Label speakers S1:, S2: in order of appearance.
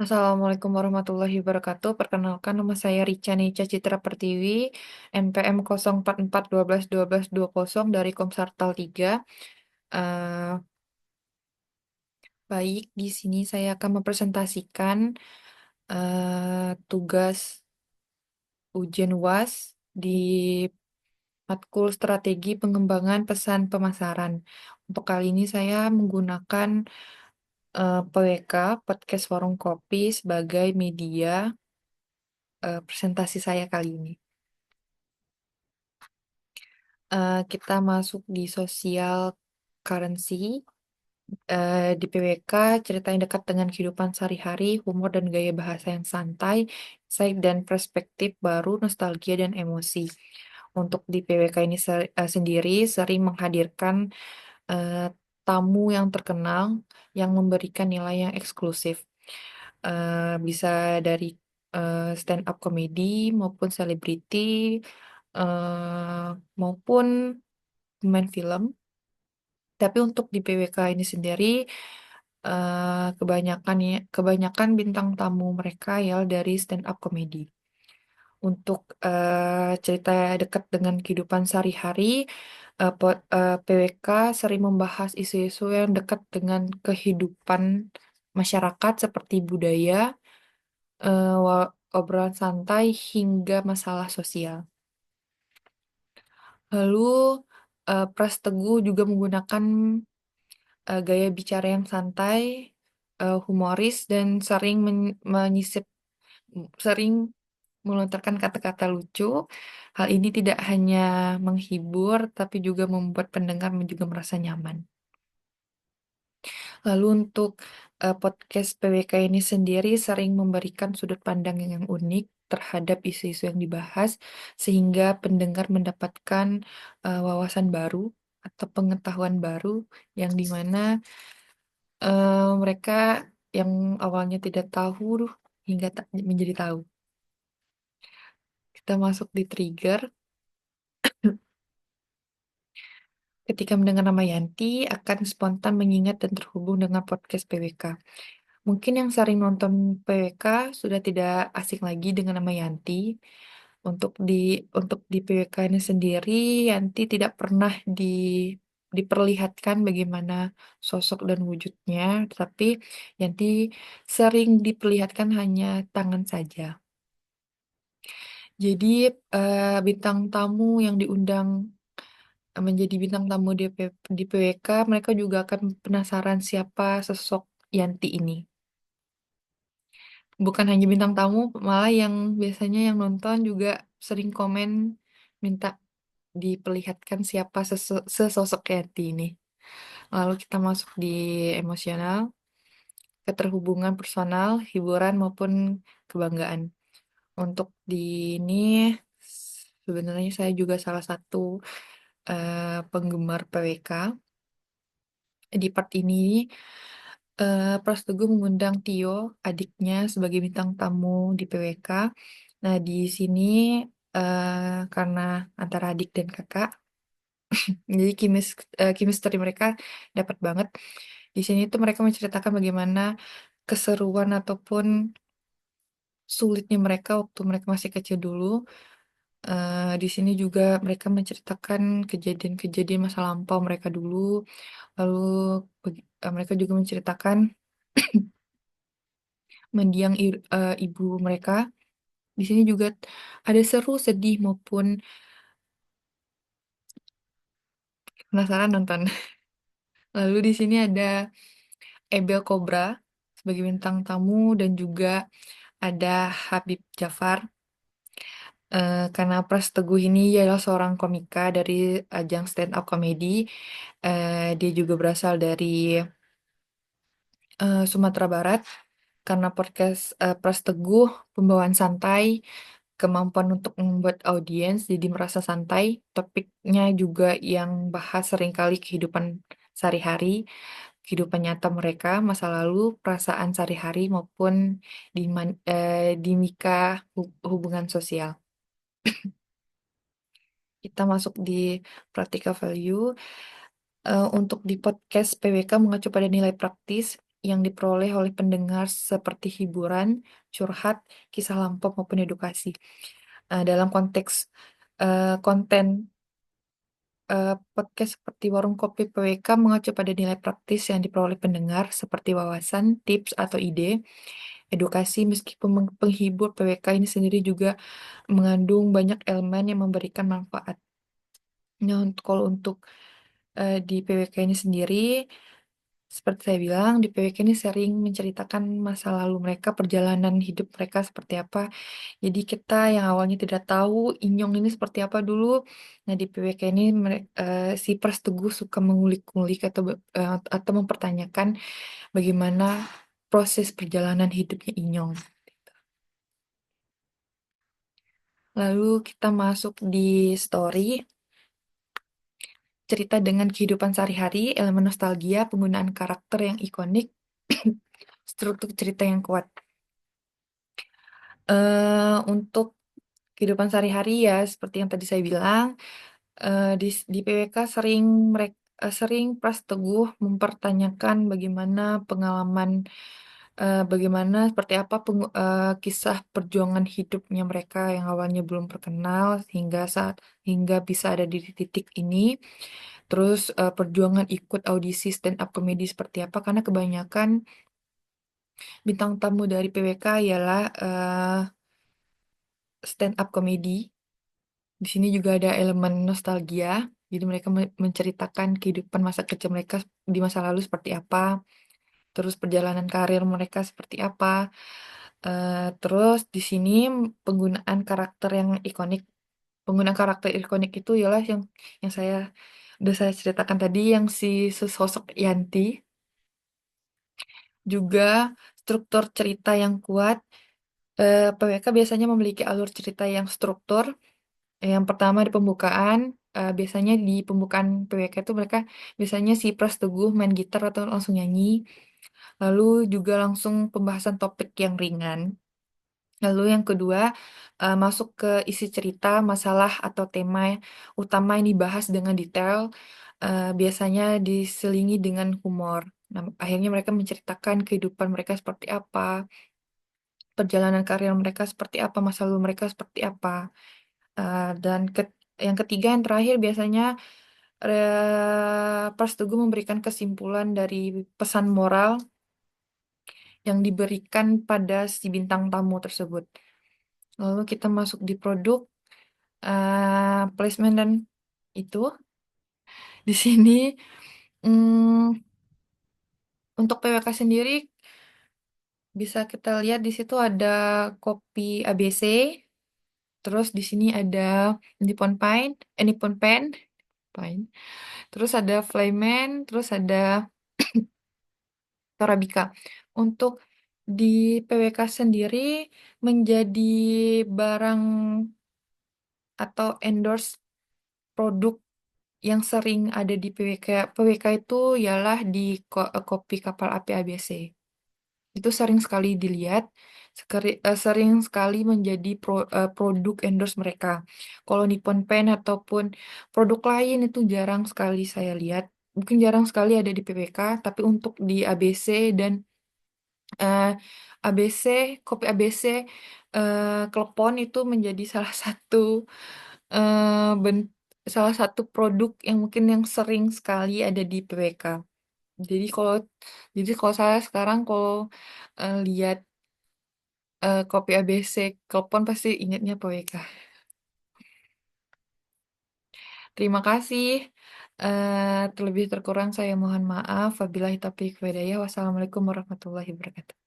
S1: Assalamualaikum warahmatullahi wabarakatuh. Perkenalkan nama saya Rica Nica Citra Pertiwi, NPM 0441211220 dari Komsartal 3. Eh, Baik, di sini saya akan mempresentasikan tugas ujian UAS di matkul strategi pengembangan pesan pemasaran. Untuk kali ini saya menggunakan PWK, Podcast Warung Kopi, sebagai media presentasi saya kali ini. Kita masuk di sosial currency, di PWK, cerita yang dekat dengan kehidupan sehari-hari, humor dan gaya bahasa yang santai, insight dan perspektif baru, nostalgia dan emosi. Untuk di PWK ini sendiri sering menghadirkan eh, tamu yang terkenal yang memberikan nilai yang eksklusif. Bisa dari stand up comedy maupun selebriti, eh, maupun pemain film. Tapi untuk di PWK ini sendiri, kebanyakan bintang tamu mereka ya dari stand up comedy. Untuk cerita dekat dengan kehidupan sehari-hari, PWK sering membahas isu-isu yang dekat dengan kehidupan masyarakat seperti budaya, obrolan santai hingga masalah sosial. Lalu Pras Teguh juga menggunakan gaya bicara yang santai, humoris, dan sering melontarkan kata-kata lucu. Hal ini tidak hanya menghibur, tapi juga membuat pendengar juga merasa nyaman. Lalu untuk podcast PWK ini sendiri sering memberikan sudut pandang yang unik terhadap isu-isu yang dibahas, sehingga pendengar mendapatkan wawasan baru atau pengetahuan baru yang dimana mereka yang awalnya tidak tahu hingga menjadi tahu. Kita masuk di trigger. Ketika mendengar nama Yanti, akan spontan mengingat dan terhubung dengan podcast PWK. Mungkin yang sering nonton PWK sudah tidak asing lagi dengan nama Yanti. Untuk di PWK ini sendiri, Yanti tidak pernah diperlihatkan bagaimana sosok dan wujudnya, tetapi Yanti sering diperlihatkan hanya tangan saja. Jadi bintang tamu yang diundang menjadi bintang tamu di PWK, mereka juga akan penasaran siapa sosok Yanti ini. Bukan hanya bintang tamu, malah yang biasanya yang nonton juga sering komen minta diperlihatkan siapa sesosok Yanti ini. Lalu kita masuk di emosional, keterhubungan personal, hiburan maupun kebanggaan. Untuk di ini sebenarnya saya juga salah satu penggemar PWK. Di part ini, Pras Teguh mengundang Tio, adiknya, sebagai bintang tamu di PWK. Nah, di sini karena antara adik dan kakak, jadi chemistry mereka dapat banget. Di sini tuh mereka menceritakan bagaimana keseruan ataupun sulitnya mereka waktu mereka masih kecil dulu. Di sini juga mereka menceritakan kejadian-kejadian masa lampau mereka dulu. Lalu mereka juga menceritakan mendiang ibu mereka. Di sini juga ada seru, sedih maupun penasaran nonton. Lalu di sini ada Ebel Cobra sebagai bintang tamu dan juga ada Habib Jafar. Karena Pras Teguh ini adalah seorang komika dari ajang stand up comedy. Dia juga berasal dari Sumatera Barat. Karena podcast Pras Teguh pembawaan santai, kemampuan untuk membuat audiens jadi merasa santai, topiknya juga yang bahas seringkali kehidupan sehari-hari, kehidupan nyata mereka, masa lalu, perasaan sehari-hari maupun dinamika hubungan sosial. Kita masuk di practical value. Untuk di podcast PWK mengacu pada nilai praktis, yang diperoleh oleh pendengar seperti hiburan, curhat, kisah lampau maupun edukasi. Dalam konteks konten podcast seperti Warung Kopi PWK mengacu pada nilai praktis yang diperoleh pendengar seperti wawasan, tips, atau ide. Edukasi meskipun penghibur PWK ini sendiri juga mengandung banyak elemen yang memberikan manfaat. Nah, kalau untuk di PWK ini sendiri, seperti saya bilang, di PWK ini sering menceritakan masa lalu mereka, perjalanan hidup mereka seperti apa. Jadi kita yang awalnya tidak tahu Inyong ini seperti apa dulu, nah di PWK ini si Pers Teguh suka mengulik-ngulik atau mempertanyakan bagaimana proses perjalanan hidupnya Inyong. Lalu kita masuk di story, cerita dengan kehidupan sehari-hari, elemen nostalgia, penggunaan karakter yang ikonik, struktur cerita yang kuat. Untuk kehidupan sehari-hari ya, seperti yang tadi saya bilang, di PWK sering Pras Teguh mempertanyakan bagaimana pengalaman, bagaimana seperti apa kisah perjuangan hidupnya mereka yang awalnya belum terkenal hingga bisa ada di titik ini. Terus perjuangan ikut audisi stand up comedy seperti apa? Karena kebanyakan bintang tamu dari PWK ialah stand up comedy. Di sini juga ada elemen nostalgia. Jadi mereka menceritakan kehidupan masa kecil mereka di masa lalu seperti apa, terus perjalanan karir mereka seperti apa. Terus di sini penggunaan karakter yang ikonik, penggunaan karakter ikonik itu ialah yang udah saya ceritakan tadi, yang si sosok Yanti. Juga struktur cerita yang kuat. PWK biasanya memiliki alur cerita yang struktur. Yang pertama di pembukaan, biasanya di pembukaan PWK itu mereka biasanya si Pras Teguh main gitar atau langsung nyanyi. Lalu juga langsung pembahasan topik yang ringan. Lalu yang kedua, masuk ke isi cerita, masalah atau tema utama yang dibahas dengan detail, biasanya diselingi dengan humor. Nah, akhirnya mereka menceritakan kehidupan mereka seperti apa, perjalanan karir mereka seperti apa, masa lalu mereka seperti apa. Dan yang ketiga, yang terakhir biasanya Pers Teguh memberikan kesimpulan dari pesan moral yang diberikan pada si bintang tamu tersebut. Lalu kita masuk di produk, placement dan itu. Di sini mm, untuk PWK sendiri bisa kita lihat di situ ada kopi ABC, terus di sini ada Nippon Pen, Pine. Terus ada Flyman, terus ada Torabika. Untuk di PWK sendiri menjadi barang atau endorse produk yang sering ada di PWK. PWK itu ialah di kopi kapal api ABC. Itu sering sekali dilihat, sering sekali menjadi produk endorse mereka. Kalau Nippon Pen ataupun produk lain itu jarang sekali saya lihat. Mungkin jarang sekali ada di PWK, tapi untuk di ABC dan eh, ABC, kopi ABC, Klepon itu menjadi eh, ben- salah satu produk yang mungkin yang sering sekali ada di PWK. Jadi kalau jadi kalau saya sekarang kalau lihat kopi ABC Klepon pasti ingatnya PWK. Terima kasih. Terlebih terkurang saya mohon maaf. Wabillahi taufiq wal hidayah. Wassalamualaikum warahmatullahi wabarakatuh.